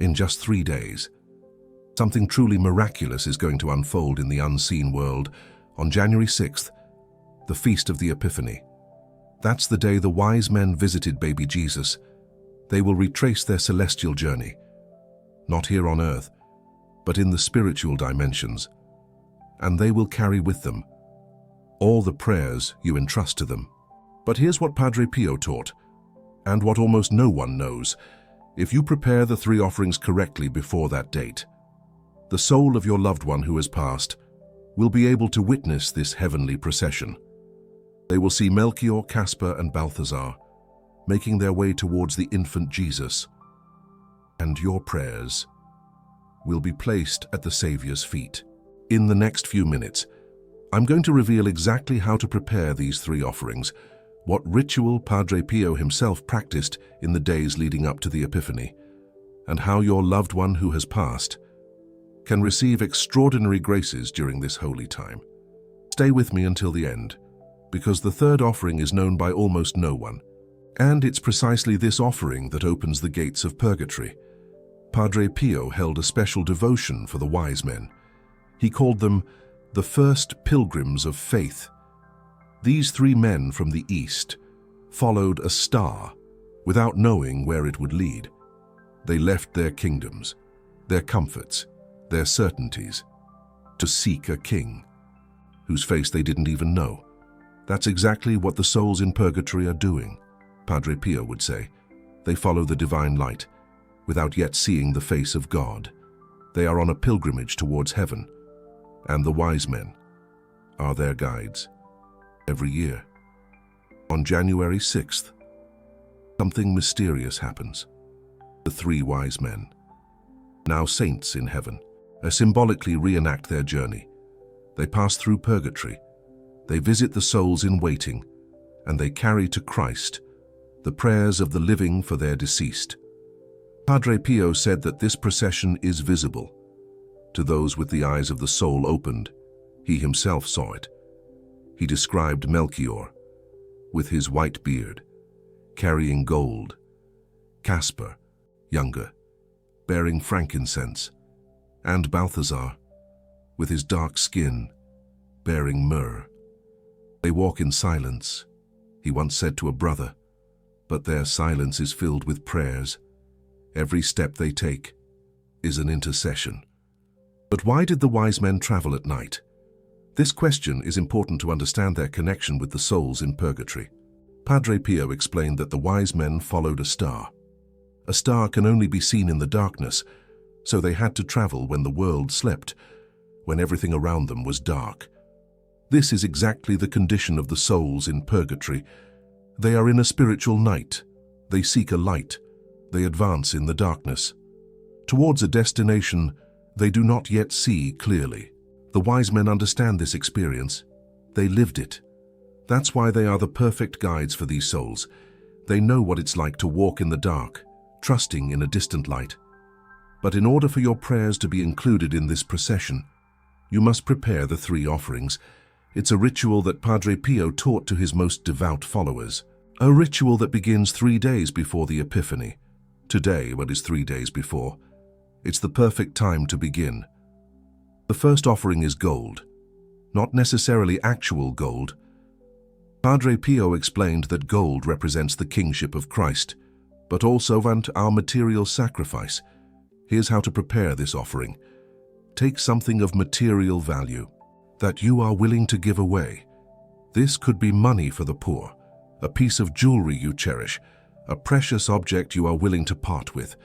in just 3 days. Something truly miraculous is going to unfold in the unseen world on January 6th, the Feast of the Epiphany. That's the day the wise men visited baby Jesus. They will retrace their celestial journey, not here on earth, but in the spiritual dimensions, and they will carry with them all the prayers you entrust to them. But here's what Padre Pio taught, and what almost no one knows. If you prepare the 3 offerings correctly before that date, the soul of your loved one who has passed will be able to witness this heavenly procession. They will see Melchior, Caspar, and Balthazar making their way towards the infant Jesus, and your prayers will be placed at the Savior's feet. In the next few minutes, I'm going to reveal exactly how to prepare these 3 offerings, what ritual Padre Pio himself practiced in the days leading up to the Epiphany, and how your loved one who has passed can receive extraordinary graces during this holy time. Stay with me until the end, because the 3rd offering is known by almost no one, and it's precisely this offering that opens the gates of purgatory. Padre Pio held a special devotion for the wise men. He called them the first pilgrims of faith. These 3 men from the East followed a star without knowing where it would lead. They left their kingdoms, their comforts, their certainties, to seek a king whose face they didn't even know. That's exactly what the souls in purgatory are doing, Padre Pio would say. They follow the divine light without yet seeing the face of God. They are on a pilgrimage towards heaven, and the wise men are their guides. Every year, on January 6th, something mysterious happens. The 3 wise men, now saints in heaven, symbolically reenact their journey. They pass through purgatory, they visit the souls in waiting, and they carry to Christ the prayers of the living for their deceased. Padre Pio said that this procession is visible to those with the eyes of the soul opened. He himself saw it. He described Melchior, with his white beard, carrying gold, Caspar, younger, bearing frankincense, and Balthazar, with his dark skin, bearing myrrh. They walk in silence, he once said to a brother, but their silence is filled with prayers. Every step they take is an intercession. But why did the wise men travel at night? This question is important to understand their connection with the souls in purgatory. Padre Pio explained that the wise men followed a star. A star can only be seen in the darkness, so they had to travel when the world slept, when everything around them was dark. This is exactly the condition of the souls in purgatory. They are in a spiritual night. They seek a light. They advance in the darkness towards a destination they do not yet see clearly. The wise men understand this experience. They lived it. That's why they are the perfect guides for these souls. They know what it's like to walk in the dark, trusting in a distant light. But in order for your prayers to be included in this procession, you must prepare the 3 offerings. It's a ritual that Padre Pio taught to his most devout followers. A ritual that begins 3 days before the Epiphany. Today, what is 3 days before? It's the perfect time to begin. The first offering is gold, not necessarily actual gold. Padre Pio explained that gold represents the kingship of Christ, but also our material sacrifice. Here's how to prepare this offering. Take something of material value that you are willing to give away. This could be money for the poor, a piece of jewelry you cherish, a precious object you are willing to part with.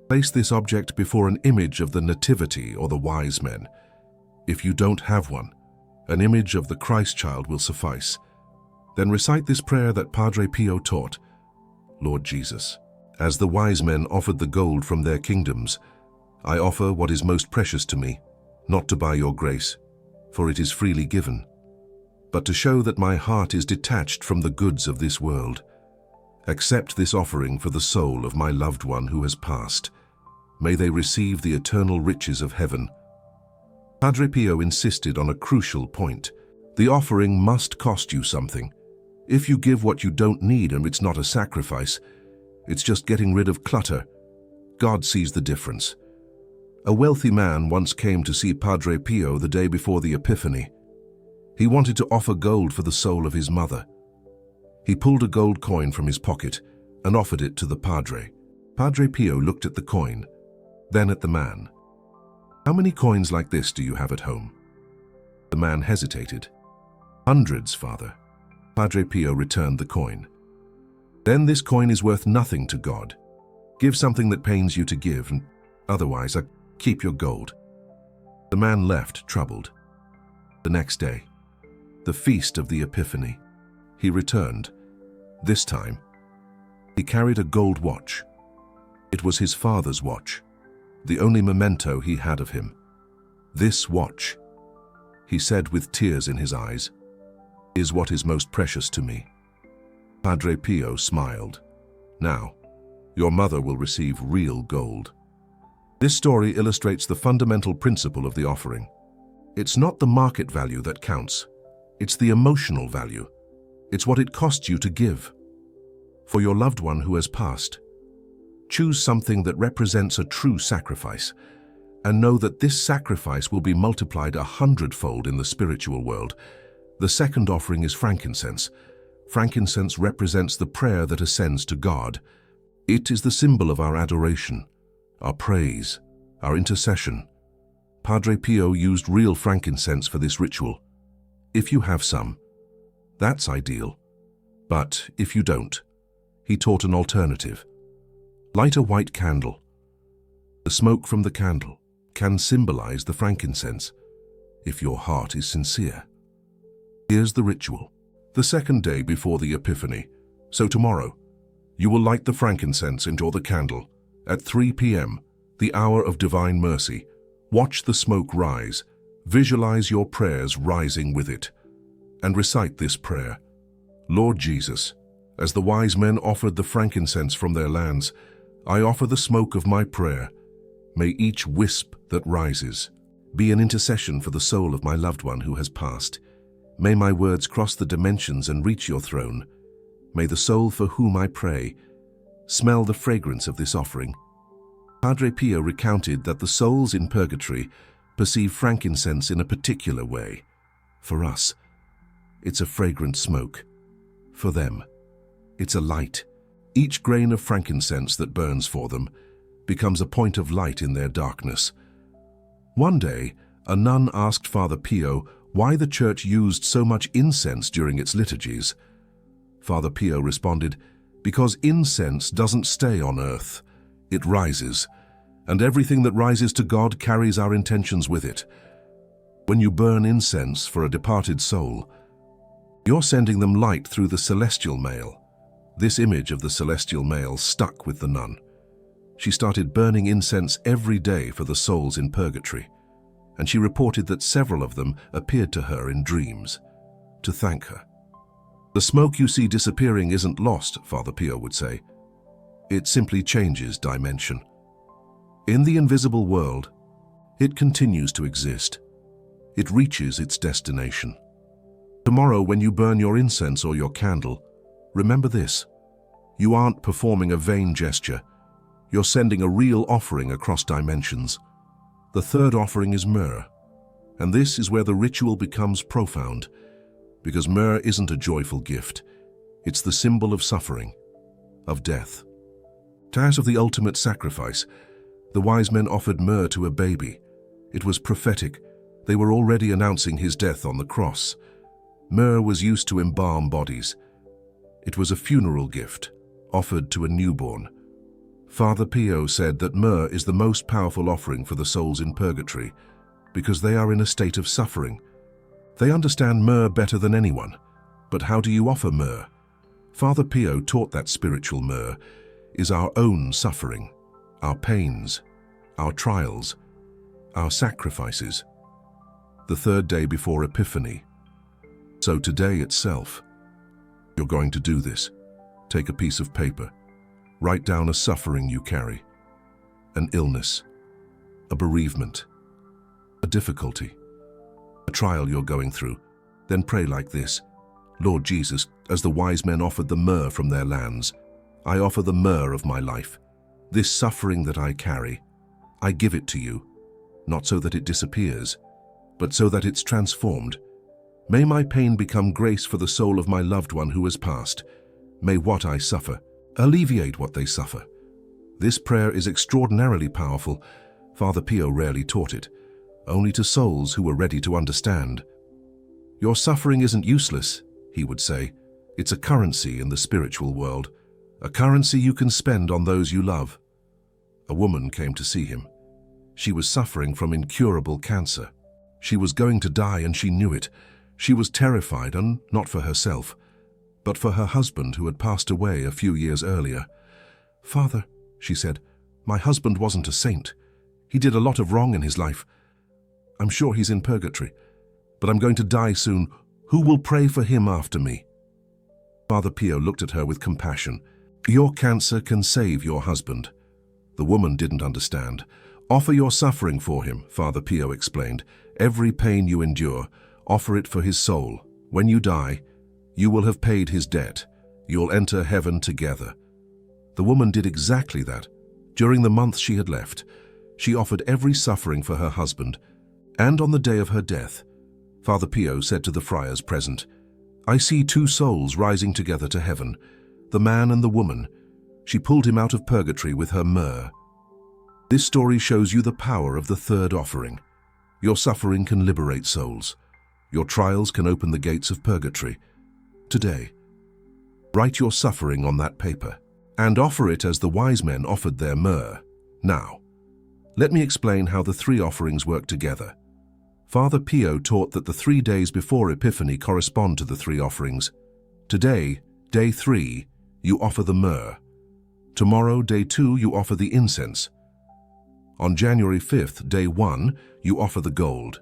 Place this object before an image of the Nativity or the wise men. If you don't have one, an image of the Christ child will suffice. Then recite this prayer that Padre Pio taught. Lord Jesus, as the wise men offered the gold from their kingdoms, I offer what is most precious to me, not to buy your grace, for it is freely given, but to show that my heart is detached from the goods of this world. Accept this offering for the soul of my loved one who has passed. May they receive the eternal riches of heaven. Padre Pio insisted on a crucial point. The offering must cost you something. If you give what you don't need and it's not a sacrifice, it's just getting rid of clutter. God sees the difference. A wealthy man once came to see Padre Pio the day before the Epiphany. He wanted to offer gold for the soul of his mother. He pulled a gold coin from his pocket and offered it to the Padre. Padre Pio looked at the coin, then at the man. "How many coins like this do you have at home?" The man hesitated. "Hundreds, Father." Padre Pio returned the coin. "Then this coin is worth nothing to God. Give something that pains you to give, and otherwise keep your gold." The man left, troubled. The next day, the feast of the Epiphany, he returned. This time, he carried a gold watch. It was his father's watch, the only memento he had of him. "This watch," he said with tears in his eyes, "is what is most precious to me." Padre Pio smiled. "Now, your mother will receive real gold." This story illustrates the fundamental principle of the offering. It's not the market value that counts. It's the emotional value. It's what it costs you to give. For your loved one who has passed, choose something that represents a true sacrifice, and know that this sacrifice will be multiplied 100-fold in the spiritual world. The second offering is frankincense. Frankincense represents the prayer that ascends to God. It is the symbol of our adoration, our praise, our intercession. Padre Pio used real frankincense for this ritual. If you have some, that's ideal. But if you don't, he taught an alternative. Light a white candle. The smoke from the candle can symbolize the frankincense, if your heart is sincere. Here's the ritual. The second day before the Epiphany, so tomorrow, you will light the frankincense and draw the candle. At 3 p.m., the hour of divine mercy, watch the smoke rise, visualize your prayers rising with it, and recite this prayer. Lord Jesus, as the wise men offered the frankincense from their lands, I offer the smoke of my prayer. May each wisp that rises be an intercession for the soul of my loved one who has passed. May my words cross the dimensions and reach your throne. May the soul for whom I pray smell the fragrance of this offering. Padre Pio recounted that the souls in purgatory perceive frankincense in a particular way. For us, it's a fragrant smoke. For them, it's a light. Each grain of frankincense that burns for them becomes a point of light in their darkness. One day, a nun asked Father Pio why the church used so much incense during its liturgies. Father Pio responded, "Because incense doesn't stay on earth. It rises, and everything that rises to God carries our intentions with it. When you burn incense for a departed soul, you're sending them light through the celestial mail." This image of the celestial mail stuck with the nun. She started burning incense every day for the souls in purgatory, and she reported that several of them appeared to her in dreams to thank her. The smoke you see disappearing isn't lost, Father Pio would say. It simply changes dimension. In the invisible world, it continues to exist. It reaches its destination. Tomorrow, when you burn your incense or your candle, remember this. You aren't performing a vain gesture. You're sending a real offering across dimensions. The third offering is myrrh, and this is where the ritual becomes profound, because myrrh isn't a joyful gift. It's the symbol of suffering, of death. As of the ultimate sacrifice, the wise men offered myrrh to a baby. It was prophetic. They were already announcing his death on the cross. Myrrh was used to embalm bodies. It was a funeral gift, offered to a newborn. Father Pio said that myrrh is the most powerful offering for the souls in purgatory, because they are in a state of suffering. They understand myrrh better than anyone. But how do you offer myrrh? Father Pio taught that spiritual myrrh is our own suffering, our pains, our trials, our sacrifices. The third day before Epiphany. So today itself, you're going to do this. Take a piece of paper. Write down a suffering you carry, an illness, a bereavement, a difficulty, a trial you're going through. Then pray like this. Lord Jesus, as the wise men offered the myrrh from their lands, I offer the myrrh of my life. This suffering that I carry, I give it to you, not so that it disappears, but so that it's transformed. May my pain become grace for the soul of my loved one who has passed. May what I suffer alleviate what they suffer. This prayer is extraordinarily powerful. Father Pio rarely taught it, only to souls who were ready to understand. Your suffering isn't useless, he would say. It's a currency in the spiritual world, a currency you can spend on those you love. A woman came to see him. She was suffering from incurable cancer. She was going to die and she knew it. She was terrified, and not for herself, but for her husband who had passed away a few years earlier. "Father," she said, "my husband wasn't a saint. He did a lot of wrong in his life. I'm sure he's in purgatory, but I'm going to die soon. Who will pray for him after me?" Father Pio looked at her with compassion. "Your cancer can save your husband." The woman didn't understand. "Offer your suffering for him," Father Pio explained. "Every pain you endure, offer it for his soul. When you die, you will have paid his debt. You'll enter heaven together." The woman did exactly that. During the month she had left, she offered every suffering for her husband, and on the day of her death, Father Pio said to the friars present, "I see two souls rising together to heaven, the man and the woman. She pulled him out of purgatory with her myrrh." This story shows you the power of the third offering. Your suffering can liberate souls. Your trials can open the gates of purgatory. Today, write your suffering on that paper and offer it as the wise men offered their myrrh. Now, let me explain how the three offerings work together. Father Pio taught that the 3 days before Epiphany correspond to the three offerings. Today, day 3, you offer the myrrh. Tomorrow, day 2, you offer the incense. On January 5th, day 1, you offer the gold.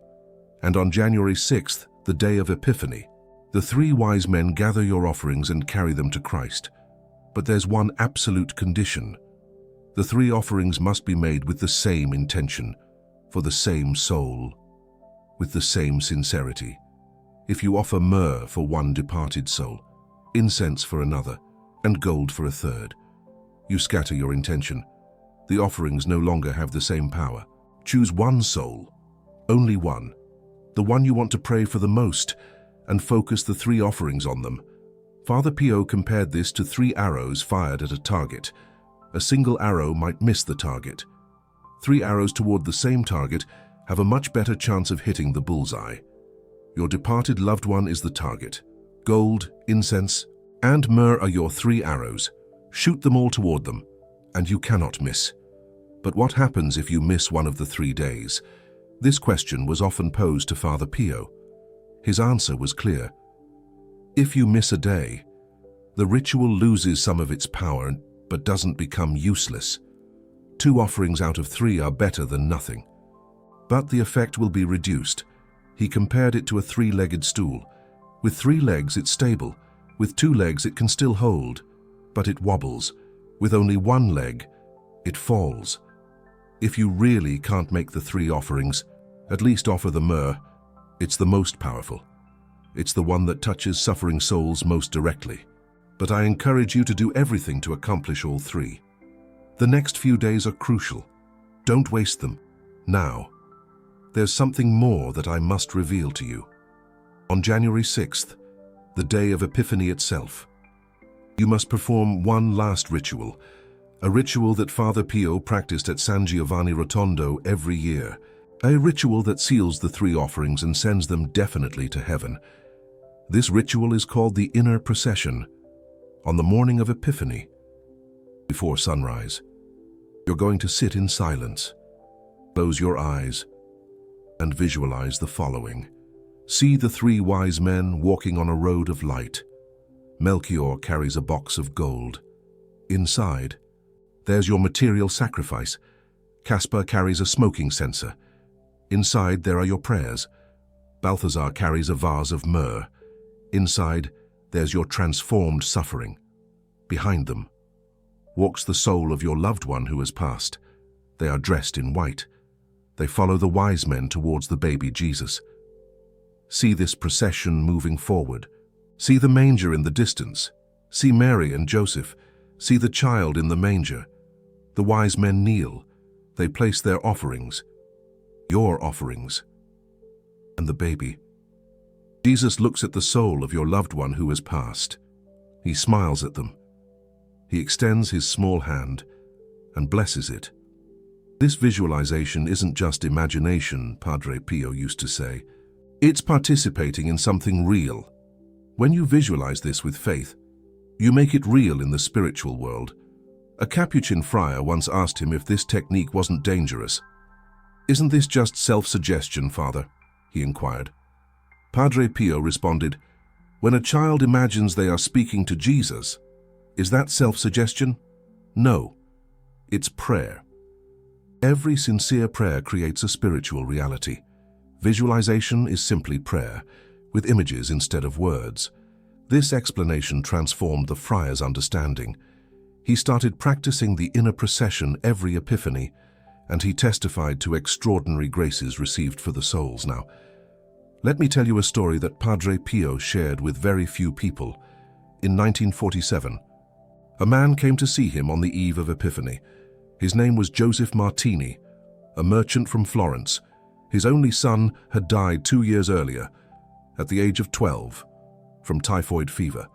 And on January 6th, the day of Epiphany, the three wise men gather your offerings and carry them to Christ. But there's one absolute condition. The three offerings must be made with the same intention, for the same soul, with the same sincerity. If you offer myrrh for one departed soul, incense for another, and gold for a third, you scatter your intention. The offerings no longer have the same power. Choose one soul, only one, the one you want to pray for the most, and focus the three offerings on them. Father Pio compared this to 3 arrows fired at a target. A single arrow might miss the target. 3 arrows toward the same target have a much better chance of hitting the bullseye. Your departed loved one is the target. Gold, incense, and myrrh are your 3 arrows. Shoot them all toward them, and you cannot miss. But what happens if you miss one of the 3 days? This question was often posed to Father Pio. His answer was clear. If you miss a day, the ritual loses some of its power but doesn't become useless. 2 offerings out of 3 are better than nothing. But the effect will be reduced. He compared it to a 3-legged stool. With 3 legs it's stable. With 2 legs it can still hold, but it wobbles. With only 1 leg, it falls. If you really can't make the 3 offerings, at least offer the myrrh. It's the most powerful. It's the one that touches suffering souls most directly. But I encourage you to do everything to accomplish all 3. The next few days are crucial. Don't waste them. Now, there's something more that I must reveal to you. On January 6th, the day of Epiphany itself, you must perform one last ritual, a ritual that Father Pio practiced at San Giovanni Rotondo every year, a ritual that seals the 3 offerings and sends them definitely to heaven. This ritual is called the inner procession. On the morning of Epiphany, before sunrise, you're going to sit in silence. Close your eyes and visualize the following. See the 3 wise men walking on a road of light. Melchior carries a box of gold. Inside, there's your material sacrifice. Caspar carries a smoking censer. Inside, there are your prayers. Balthazar carries a vase of myrrh. Inside, there's your transformed suffering. Behind them walks the soul of your loved one who has passed. They are dressed in white. They follow the wise men towards the baby Jesus. See this procession moving forward. See the manger in the distance. See Mary and Joseph. See the child in the manger. The wise men kneel. They place their offerings, your offerings, and the baby. Jesus looks at the soul of your loved one who has passed. He smiles at them. He extends his small hand and blesses it. This visualization isn't just imagination, Padre Pio used to say. It's participating in something real. When you visualize this with faith, you make it real in the spiritual world. A Capuchin friar once asked him if this technique wasn't dangerous. "Isn't this just self-suggestion, Father?" he inquired. Padre Pio responded, "When a child imagines they are speaking to Jesus, is that self-suggestion? No, it's prayer. Every sincere prayer creates a spiritual reality. Visualization is simply prayer, with images instead of words. This explanation transformed the friar's understanding. He started practicing the inner procession every Epiphany, and he testified to extraordinary graces received for the souls. Now, let me tell you a story that Padre Pio shared with very few people. In 1947, a man came to see him on the eve of Epiphany. His name was Joseph Martini, a merchant from Florence. His only son had died 2 years earlier, at the age of 12, from typhoid fever.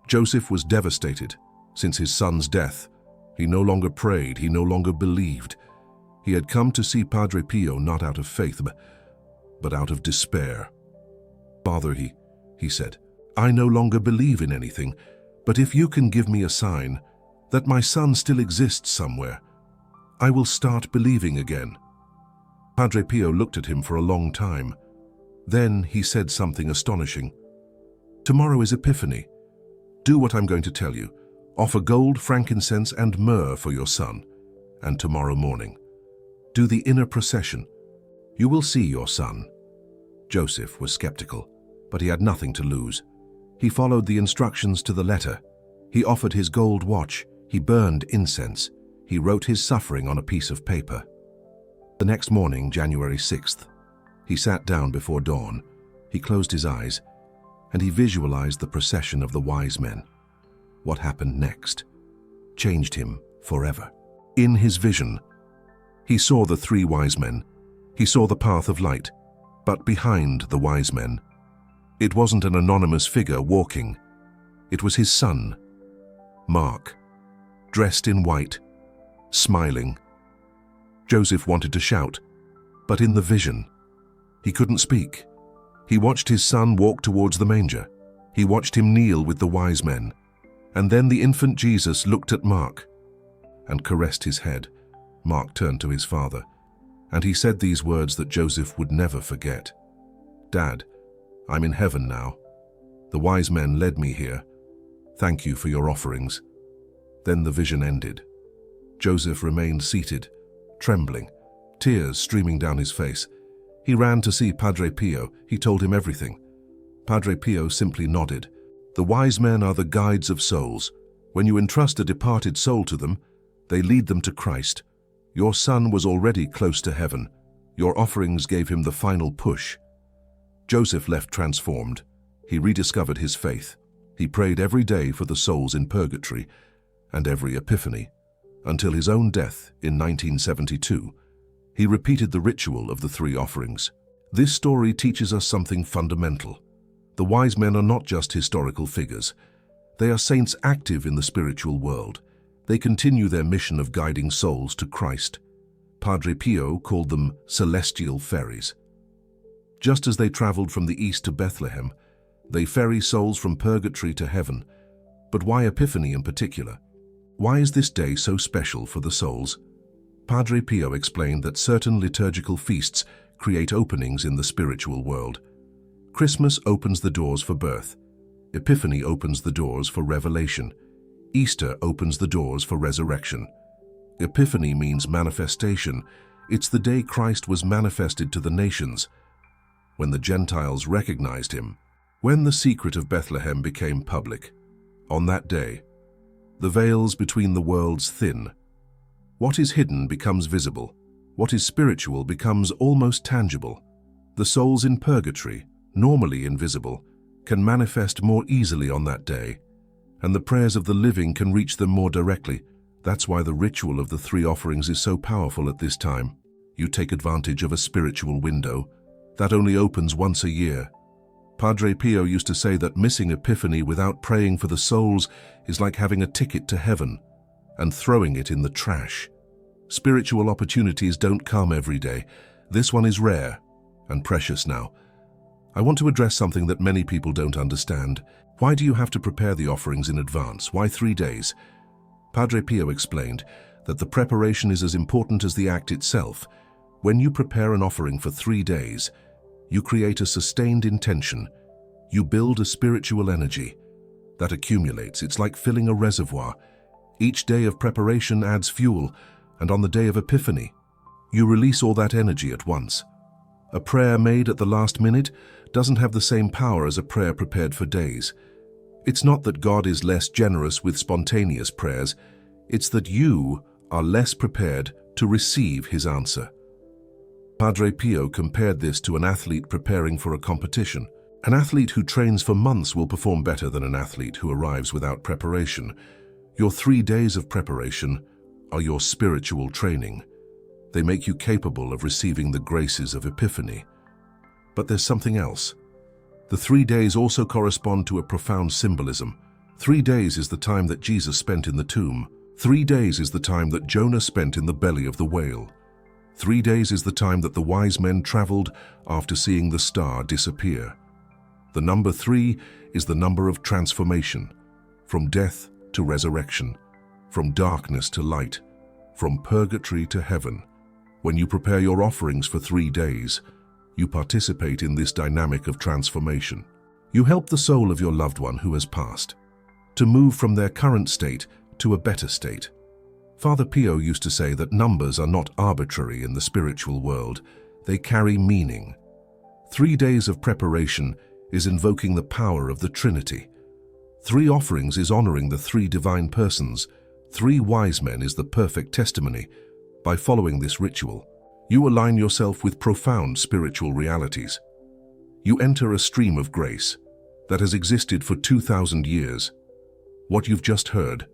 Joseph was devastated. Since his son's death, he no longer prayed, he no longer believed. He had come to see Padre Pio not out of faith, but out of despair. "Father," he said, "I no longer believe in anything, but if you can give me a sign that my son still exists somewhere, I will start believing again." Padre Pio looked at him for a long time. Then he said something astonishing. "Tomorrow is Epiphany. Do what I'm going to tell you. Offer gold, frankincense, and myrrh for your son. And tomorrow morning, do the inner procession. You will see your son." Joseph was skeptical, but he had nothing to lose. He followed the instructions to the letter. He offered his gold watch. He burned incense. He wrote his suffering on a piece of paper. The next morning, January 6th, he sat down before dawn. He closed his eyes, and he visualized the procession of the wise men. What happened next changed him forever. In his vision, he saw the 3 wise men. He saw the path of light, but behind the wise men, it wasn't an anonymous figure walking. It was his son, Mark, dressed in white, smiling. Joseph wanted to shout, but in the vision, he couldn't speak. He watched his son walk towards the manger. He watched him kneel with the wise men. And then the infant Jesus looked at Mark and caressed his head. Mark turned to his father, and he said these words that Joseph would never forget. "Dad, I'm in heaven now. The wise men led me here. Thank you for your offerings." Then the vision ended. Joseph remained seated, trembling, tears streaming down his face. He ran to see Padre Pio. He told him everything. Padre Pio simply nodded. "The wise men are the guides of souls. When you entrust a departed soul to them, they lead them to Christ. Your son was already close to heaven. Your offerings gave him the final push." Joseph left transformed. He rediscovered his faith. He prayed every day for the souls in purgatory and every Epiphany, until his own death in 1972. He repeated the ritual of the 3 offerings. This story teaches us something fundamental. The wise men are not just historical figures. They are saints active in the spiritual world. They continue their mission of guiding souls to Christ. Padre Pio called them celestial ferries. Just as they traveled from the east to Bethlehem, they ferry souls from purgatory to heaven. But why Epiphany in particular? Why is this day so special for the souls? Padre Pio explained that certain liturgical feasts create openings in the spiritual world. Christmas opens the doors for birth. Epiphany opens the doors for revelation. Easter opens the doors for resurrection. Epiphany means manifestation. It's the day Christ was manifested to the nations, when the Gentiles recognized him. When the secret of Bethlehem became public, on that day, the veils between the worlds thin. What is hidden becomes visible. What is spiritual becomes almost tangible. The souls in purgatory, normally invisible, can manifest more easily on that day, and the prayers of the living can reach them more directly. That's why the ritual of the three offerings is so powerful at this time. You take advantage of a spiritual window that only opens once a year. Padre Pio used to say that missing Epiphany without praying for the souls is like having a ticket to heaven and throwing it in the trash. Spiritual opportunities don't come every day. This one is rare and precious now. I want to address something that many people don't understand. Why do you have to prepare the offerings in advance? Why 3 days? Padre Pio explained that the preparation is as important as the act itself. When you prepare an offering for 3 days, you create a sustained intention. You build a spiritual energy that accumulates. It's like filling a reservoir. Each day of preparation adds fuel, and on the day of Epiphany, you release all that energy at once. A prayer made at the last minute doesn't have the same power as a prayer prepared for days. It's not that God is less generous with spontaneous prayers, it's that you are less prepared to receive his answer. Padre Pio compared this to an athlete preparing for a competition. An athlete who trains for months will perform better than an athlete who arrives without preparation. Your 3 days of preparation are your spiritual training. They make you capable of receiving the graces of Epiphany. But there's something else. The 3 days also correspond to a profound symbolism. 3 days is the time that Jesus spent in the tomb. 3 days is the time that Jonah spent in the belly of the whale. 3 days is the time that the wise men traveled after seeing the star disappear. The number 3 is the number of transformation, from death to resurrection, from darkness to light, from purgatory to heaven. When you prepare your offerings for 3 days, you participate in this dynamic of transformation. You help the soul of your loved one who has passed to move from their current state to a better state. Father Pio used to say that numbers are not arbitrary in the spiritual world. They carry meaning. 3 days of preparation is invoking the power of the Trinity. 3 offerings is honoring the 3 divine persons. 3 wise men is the perfect testimony. By following this ritual, you align yourself with profound spiritual realities. You enter a stream of grace that has existed for 2,000 years. What you've just heard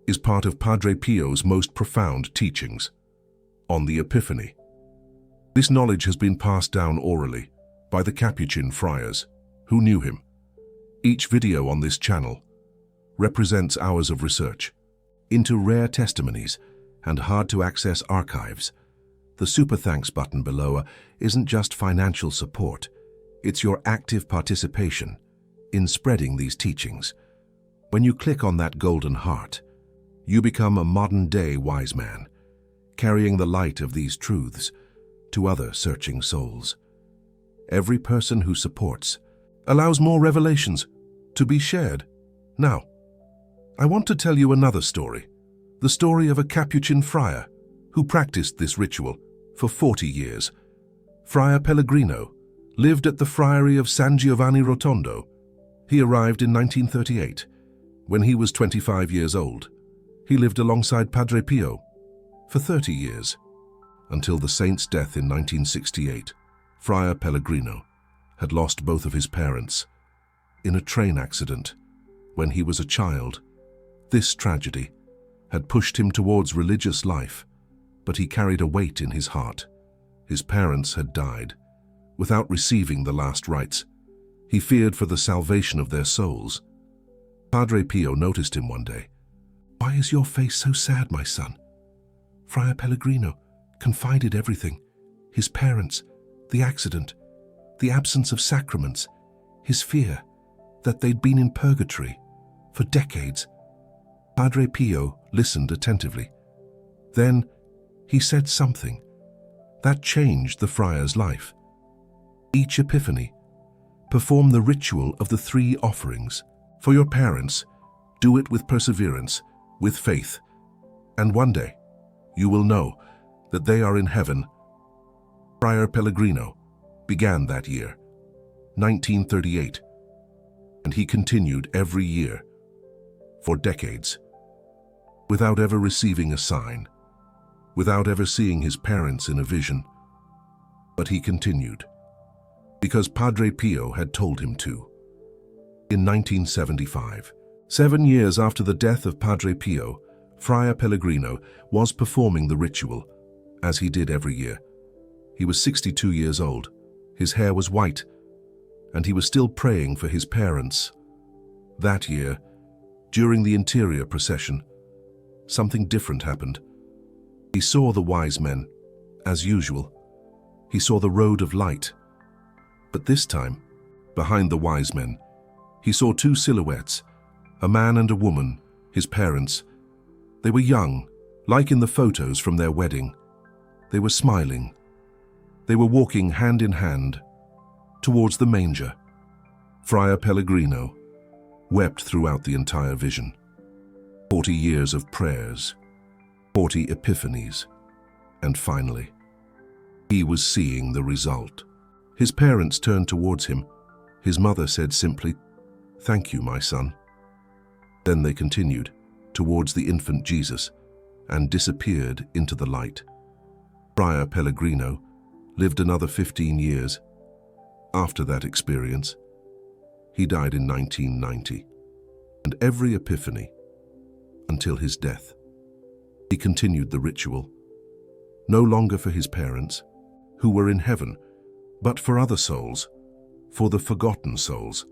is part of Padre Pio's most profound teachings on the Epiphany. This knowledge has been passed down orally by the Capuchin friars who knew him. Each video on this channel represents hours of research into rare testimonies and hard-to-access archives. The super thanks button below isn't just financial support, it's your active participation in spreading these teachings. When you click on that golden heart, you become a modern-day wise man, carrying the light of these truths to other searching souls. Every person who supports allows more revelations to be shared. Now, I want to tell you another story, the story of a Capuchin friar who practiced this ritual for 40 years. Friar Pellegrino lived at the friary of San Giovanni Rotondo. He arrived in 1938. When he was 25 years old, he lived alongside Padre Pio for 30 years, until the saint's death in 1968. Friar Pellegrino had lost both of his parents in a train accident when he was a child. This tragedy had pushed him towards religious life, but he carried a weight in his heart. His parents had died without receiving the last rites. He feared for the salvation of their souls. Padre Pio noticed him one day. "Why is your face so sad, my son?" Friar Pellegrino confided everything: his parents, the accident, the absence of sacraments, his fear that they'd been in purgatory for decades. Padre Pio listened attentively. Then he said something that changed the friar's life. Each Epiphany, perform the ritual of the 3 offerings. For your parents, do it with perseverance, with faith, and one day you will know that they are in heaven. Friar Pellegrino began that year, 1938, and he continued every year for decades, without ever receiving a sign, without ever seeing his parents in a vision. But he continued, because Padre Pio had told him to. In 1975, 7 years after the death of Padre Pio, Friar Pellegrino was performing the ritual, as he did every year. He was 62 years old, his hair was white, and he was still praying for his parents. That year, during the interior procession, something different happened. He saw the wise men, as usual. He saw the road of light. But this time, behind the wise men, he saw two silhouettes, a man and a woman, his parents. They were young, like in the photos from their wedding. They were smiling. They were walking hand in hand towards the manger. Friar Pellegrino wept throughout the entire vision. 40 years of prayers, 40 epiphanies, and finally, he was seeing the result. His parents turned towards him. His mother said simply, "Thank you, my son." Then they continued towards the infant Jesus and disappeared into the light. Friar Pellegrino lived another 15 years. After that experience, he died in 1990, and every epiphany, until his death, he continued the ritual, no longer for his parents, who were in heaven, but for other souls, for the forgotten souls,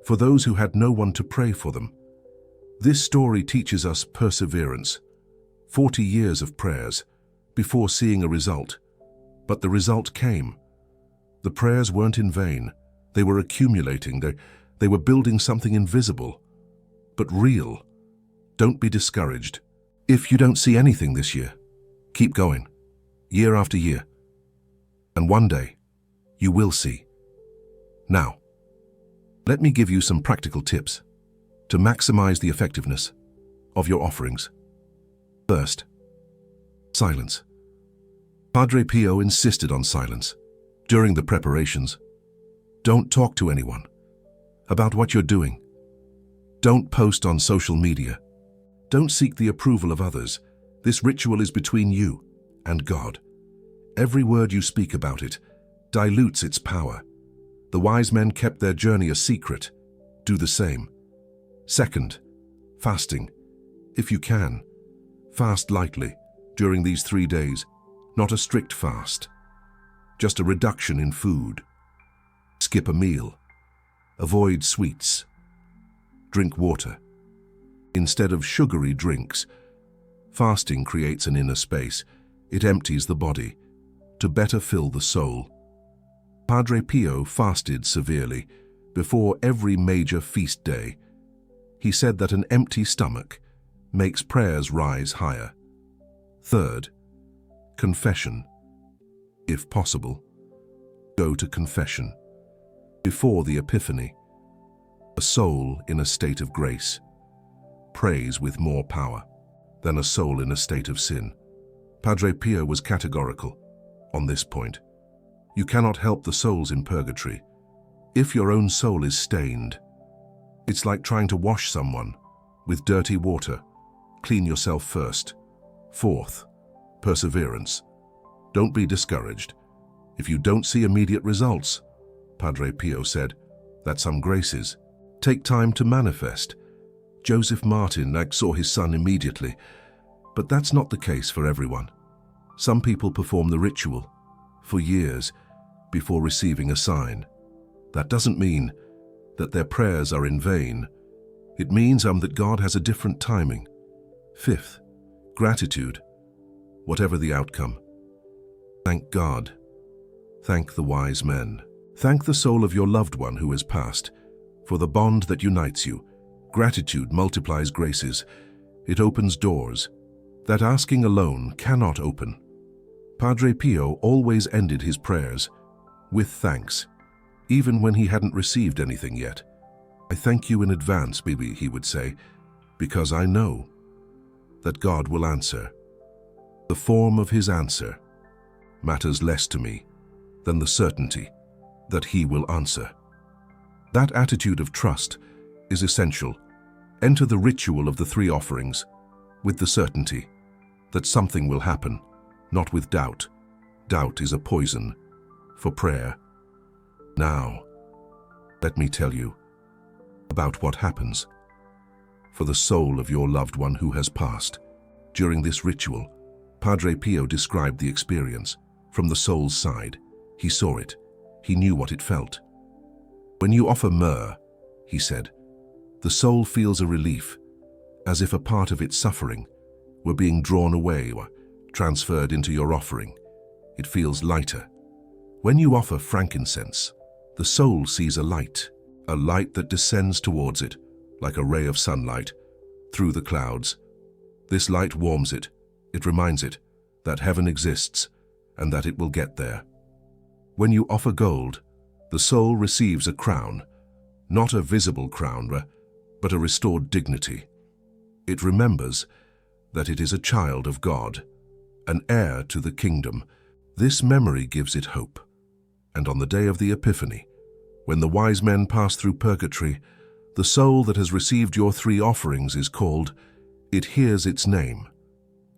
for those who had no one to pray for them. This story teaches us perseverance. 40 years of prayers before seeing a result, but the result came. The prayers weren't in vain. They were accumulating. They were building something invisible, but real. Don't be discouraged. If you don't see anything this year, keep going, year after year. And one day, you will see. Now, let me give you some practical tips to maximize the effectiveness of your offerings. First, silence. Padre Pio insisted on silence during the preparations. Don't talk to anyone about what you're doing. Don't post on social media. Don't seek the approval of others. This ritual is between you and God. Every word you speak about it dilutes its power. The wise men kept their journey a secret. Do the same. Second, fasting. If you can, fast lightly during these 3 days. Not a strict fast, just a reduction in food. Skip a meal. Avoid sweets. Drink water instead of sugary drinks. Fasting creates an inner space. It empties the body to better fill the soul. Padre Pio fasted severely before every major feast day. He said that an empty stomach makes prayers rise higher. Third, confession. If possible, go to confession before the Epiphany. A soul in a state of grace prays with more power than a soul in a state of sin. Padre Pio was categorical on this point. You cannot help the souls in purgatory if your own soul is stained. It's like trying to wash someone with dirty water. Clean yourself first. Fourth, perseverance. Don't be discouraged if you don't see immediate results. Padre Pio said that some graces take time to manifest. Joseph Martin saw his son immediately, but that's not the case for everyone. Some people perform the ritual for years before receiving a sign. That doesn't mean that their prayers are in vain. It means that God has a different timing. Fifth, gratitude. Whatever the outcome, thank God. Thank the wise men. Thank the soul of your loved one who has passed for the bond that unites you. Gratitude multiplies graces. It opens doors that asking alone cannot open. Padre Pio always ended his prayers with thanks, even when he hadn't received anything yet. I thank you in advance, baby, he would say, because I know that God will answer. The form of his answer matters less to me than the certainty that he will answer. That attitude of trust is essential. Enter the ritual of the 3 offerings with the certainty that something will happen, not with doubt. Doubt is a poison for prayer. Now, let me tell you about what happens for the soul of your loved one who has passed. During this ritual, Padre Pio described the experience. From the soul's side, he saw it. He knew what it felt. When you offer myrrh, he said, the soul feels a relief, as if a part of its suffering were being drawn away or transferred into your offering. It feels lighter. When you offer frankincense, the soul sees a light that descends towards it, like a ray of sunlight, through the clouds. This light warms it. It reminds it that heaven exists and that it will get there. When you offer gold, the soul receives a crown, not a visible crown, but a restored dignity. It remembers that it is a child of God, an heir to the kingdom. This memory gives it hope. And on the day of the Epiphany, when the wise men pass through purgatory, the soul that has received your 3 offerings is called. It hears its name.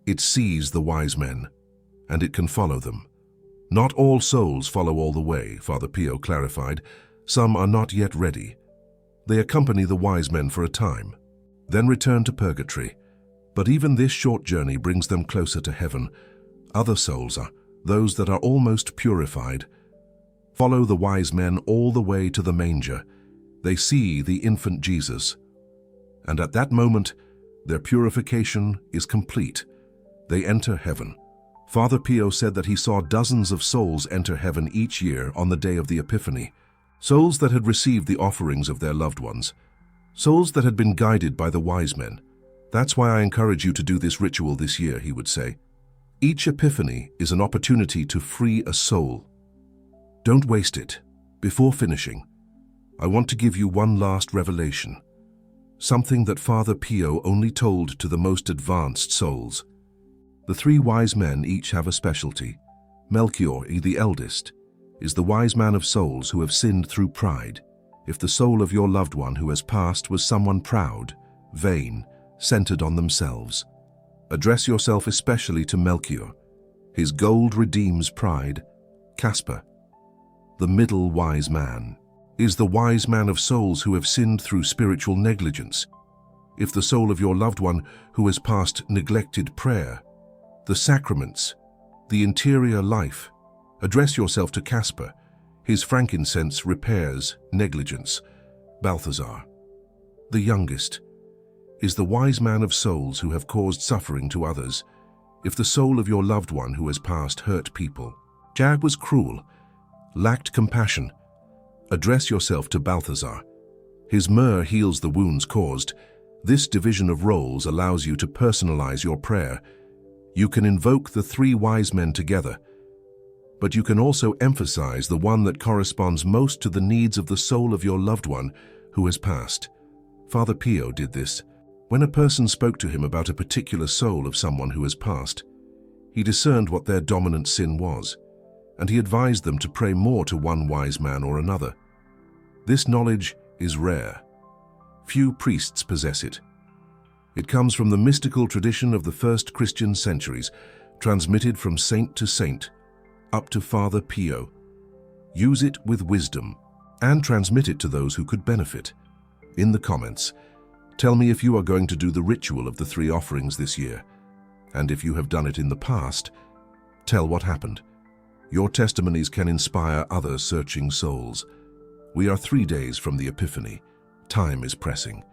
It sees the wise men, and it can follow them. Not all souls follow all the way, Father Pio clarified. Some are not yet ready. They accompany the wise men for a time, then return to purgatory. But even this short journey brings them closer to heaven. Other souls are those that are almost purified. Follow the wise men all the way to the manger. They see the infant Jesus. And at that moment, their purification is complete. They enter heaven. Father Pio said that he saw dozens of souls enter heaven each year on the day of the Epiphany. Souls that had received the offerings of their loved ones. Souls that had been guided by the wise men. That's why I encourage you to do this ritual this year, he would say. Each Epiphany is an opportunity to free a soul. Don't waste it. Before finishing, I want to give you one last revelation. Something that Father Pio only told to the most advanced souls. The 3 wise men each have a specialty. Melchior, the eldest, is the wise man of souls who have sinned through pride. If the soul of your loved one who has passed was someone proud, vain, centered on themselves, address yourself especially to Melchior. His gold redeems pride. Casper, the middle wise man, is the wise man of souls who have sinned through spiritual negligence. If the soul of your loved one who has passed neglected prayer, the sacraments, the interior life, address yourself to Casper. His frankincense repairs negligence. Balthazar, the youngest, is the wise man of souls who have caused suffering to others. If the soul of your loved one who has passed hurt people, Jag was cruel, lacked compassion, address yourself to Balthazar. His myrrh heals the wounds caused. This division of roles allows you to personalize your prayer. You can invoke the 3 wise men together, but you can also emphasize the one that corresponds most to the needs of the soul of your loved one who has passed. Father Pio did this. When a person spoke to him about a particular soul of someone who has passed, he discerned what their dominant sin was, and he advised them to pray more to one wise man or another. This knowledge is rare. Few priests possess it. It comes from the mystical tradition of the first Christian centuries, transmitted from saint to saint, up to Father Pio. Use it with wisdom, and transmit it to those who could benefit. In the comments, tell me if you are going to do the ritual of the 3 offerings this year, and if you have done it in the past, tell what happened. Your testimonies can inspire other searching souls. We are 3 days from the Epiphany. Time is pressing.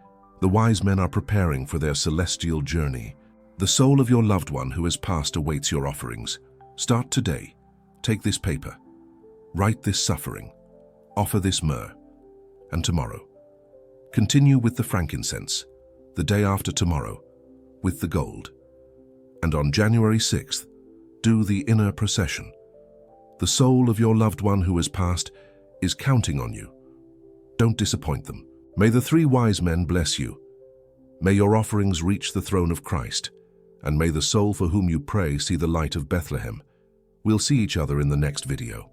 The wise men are preparing for their celestial journey. The soul of your loved one who has passed awaits your offerings. Start today. Take this paper. Write this suffering. Offer this myrrh. And tomorrow, continue with the frankincense. The day after tomorrow, with the gold. And on January 6th, do the inner procession. The soul of your loved one who has passed is counting on you. Don't disappoint them. May the 3 wise men bless you. May your offerings reach the throne of Christ, and may the soul for whom you pray see the light of Bethlehem. We'll see each other in the next video.